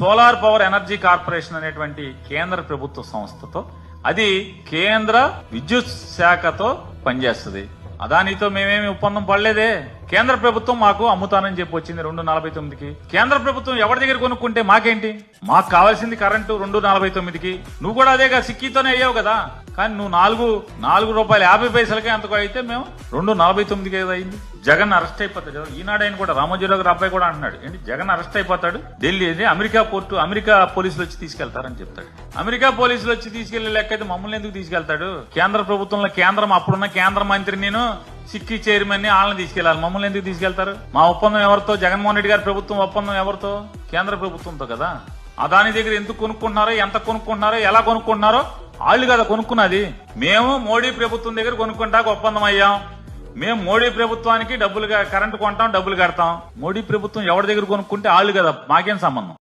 Solar power energy corporation అనేటువంటి కేంద్ర ప్రభుత్వ సంస్థతో, అది కేంద్ర విద్యుత్ శాఖతో పనిచేస్తుంది. అదానితో మేమేమి ఒప్పందం పడలేదే. కేంద్ర ప్రభుత్వం మాకు అమ్ముతానని చెప్పి వచ్చింది 249కి. కేంద్ర ప్రభుత్వం ఎవరి దగ్గర కొనుక్కుంటే మాకేంటి? మాకు కావాల్సింది కరెంటు 249కి. నువ్వు కూడా అదేగా సిక్కీతోనే అయ్యావు కదా. కానీ నువ్వు 4 రూపాయలు 50 పైసలకే అంతకు అయితే మేము 249కి అయింది. జగన్ అరెస్ట్ అయిపోతాడు. ఈనాడు ఆయన కూడా రామోజీరావు గారు అబ్బాయి కూడా అంటున్నాడు, ఏంటి జగన్ అరెస్ట్ అయిపోతాడు, ఢిల్లీ అమెరికా పోలీసులు వచ్చి తీసుకెళ్తారని చెప్తాడు. అమెరికా పోలీసులు వచ్చి తీసుకెళ్లే లెక్క అయితే మమ్మల్ని ఎందుకు తీసుకెళ్తాడు? కేంద్ర ప్రభుత్వంలో అప్పుడున్న కేంద్ర మంత్రి నేను సిక్కీ చైర్మన్ ని వాళ్ళని తీసుకెళ్లాలి, మమ్మల్ని ఎందుకు తీసుకెళ్తారు? మా ఒప్పందం ఎవరితో? జగన్మోహన్ రెడ్డి గారి ప్రభుత్వం ఒప్పందం ఎవరితో? కేంద్ర ప్రభుత్వంతో కదా. అదాని దగ్గర ఎందుకు కొనుక్కుంటున్నారో, ఎంత కొనుక్కుంటున్నారో, ఎలా కొనుక్కుంటున్నారో వాళ్ళు కదా కొనుక్కున్నది. మేము మోడీ ప్రభుత్వం దగ్గర కొనుక్కుంటాక ఒప్పందం అయ్యాం. మేము మోడీ ప్రభుత్వానికి కరెంటు కొంటాం, డబ్బులు కడతాం. మోడీ ప్రభుత్వం ఎవరి దగ్గర కొనుక్కుంటే వాళ్ళు కదా, మాకేం సంబంధం?